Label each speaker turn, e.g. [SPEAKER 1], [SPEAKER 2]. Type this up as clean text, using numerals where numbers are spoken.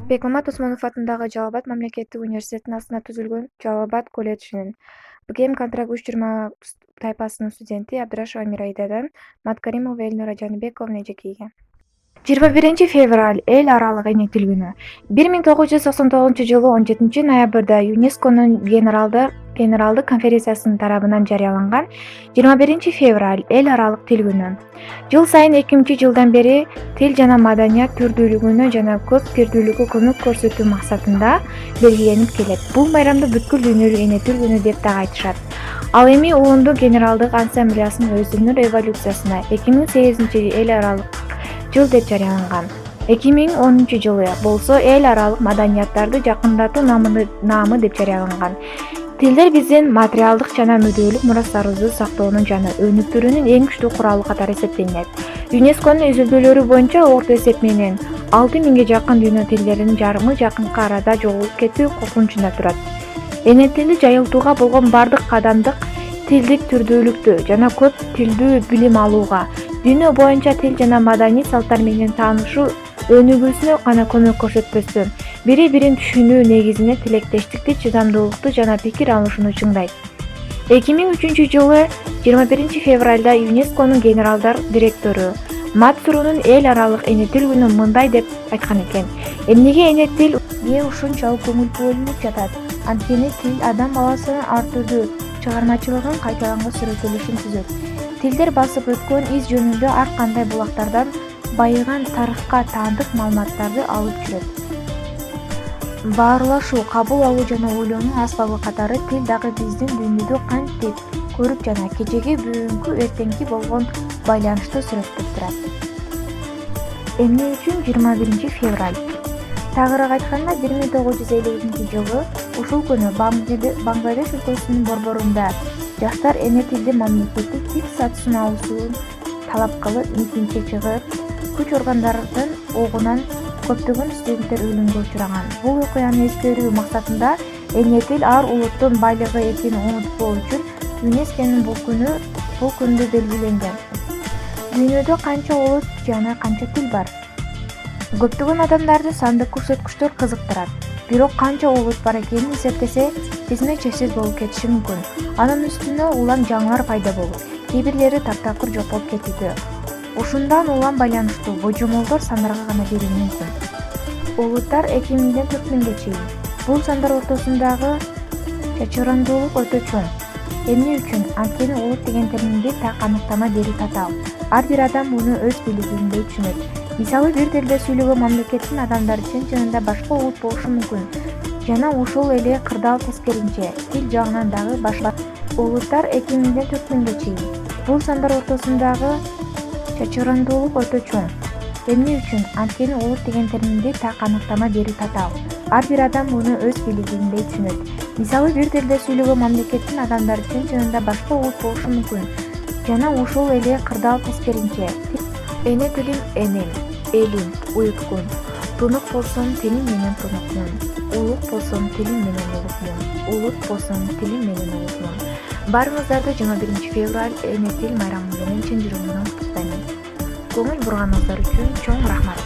[SPEAKER 1] Бекмамат Усманов атындагы Жалал Абад мамлекеттик университетинин астында түзүлгөн Жалал Абад колледжинин БГМ контракт 320 тайпасынын студенти Абдрашева Мирайдадан Маткаримова Элнура Жаныбековна эжекейге 21 февраль эл аралык эне тил күнү. 1999-жылы 17-ноябрда ЮНЕСКОнун генералдык конференциясынын тарабынан жарыяланган 21 февраль эл аралык тил күнү. Жыл сайын 2000-жылдан бери тил жана маданият түрдүүлүгүнө жана көп тирдүүлүккө көмөк көрсөтүү максатында белгиленип келет. Бул байрамды бүткүл дүйнөлүк эне тил күнү деп дагы айтышат. Ал эми Улундук генералдык ассамблеясынын өзүнүн резолюциясына 2008 эл аралык жыл деп жарыяланган. 2010-жылы болсо эл аралык маданияттарды жакындатуу наамы деп жарыяланган. Тилдер биздин материалдык жана мүдүөлүк мурастарыбызды сактоонун жана өнүктүрүүнүн эң күчтүү куралы катары эсептелинет. ЮНЕСКОнун изилдөөлөрү боюнча орто эсеп менен 6000ге жакын дүйнө тилдеринин жарымы жакынкы арада жоголуп кетүү коркунучунда турат. Эне тилди жайылтууга болгон бардык кадамдык тилдик түрдүүлүктү жана көп тилдүү билим алууга, дүйнө боюнча тил жана маданий салттар менен таанышуу өнүгүүсүнө гана көмөк көрсөтпөстөн, бири-бирин түшүнүү негизинде тилектештикти, чыдамдуулукту жана пикир алышууну чыңдайт. 2003-жылы 21 февралда ЮНЕСКонун генералдар директору Мацурунун эл аралык эне тил күнү мындай деп айткан экен: эмнеге эне тилге ушунчалык көңүл бөлүнүп жатат? Анткени тил адам баласынын ар түрдүү чыгармачылыгын кайталанган сүрөттөлүшүн түзөт. Тилдер басып өткөн из жөнүндө ар кандай булактардан байыган тарыхка таандык маалыматтарды алып жүрөт. Баарлашуу, кабыл алуу жана ойлоонун аспабы катары тил дагы биздин дүйнөдө кантип көрүп жана кечеги, бүгүнкү, эртеңки болгон байланышты сүрөттөп турат. Эмне үчүн 21 февраль? Тагыраак айтканда 1950-жылы ушул күнү Бангладеш өлкөсүнүн борборунда жаштар эне тилди мамлекеттик тил статусуна алуусун талап кылып митингге чыгып, күч органдардын огунан көптөгөн студенттер өлүмгө учураган. Бул окуяны эскерүү максатында эне тил ар улуттун байлыгы экенин унутпоо үчүн ЮНЕСКонун бул күндү белгиленген. Дүйнөдө канча улут жана канча тил бар? Көптөгөн адамдарды сандык көрсөткүчтөр кызыктырат. Бирок канча улут бар экенин эсептесе, тизме чексиз болуп кетиши мүмкүн. Анын үстүнө улам жаңылар пайда болуп, кээ бирлери таптакыр жок болуп кетүүдө. Ушундан улам байланыштуу божомолдор сандарга гана берүү мүмкүн. Улуттар 2000-ден 4000ге чейин. Бул сандар ортосундагы чачырандуулук өтө чоң. Эмне үчүн? Анткени улут деген терминди так аныктама берүү татаал. Ар бир адам муну өз билигиндей түшүнөт. Мисалы, бир тилде сүйлөгөн мамлекеттин адамдары чын-чынында башка улут болушу мүмкүн. Жана ушул эле кырдаал тескерисинче, тил жагынан дагы башка улуттар 2000-ден 4000ге чейин. Бул сандар ортосундагы чачырандуулук өтө чоң. Эмне үчүн? Анткени улут деген терминди так аныктама берүү татаал. Ар бир адам муну өз билигиндей түшүнөт. Мисалы, бир тилде сүйлөгөн мамлекеттин адамдары чын-чынында башка улут болушу мүмкүн. Жана ушул эле кырдаал тескерисинче, эне тилим энем, элим, уюткун. Тунук болсом тилим менен тунукмун. Улук болсом тилим менен улукмун. Улут болсом тилим менен улутмун. Баарыңыздарды 21 февраль эне тил майрамы менен чын жүрөгүмдөн куттуктайм. Көңүл бурганыңыздар үчүн чоң рахмат.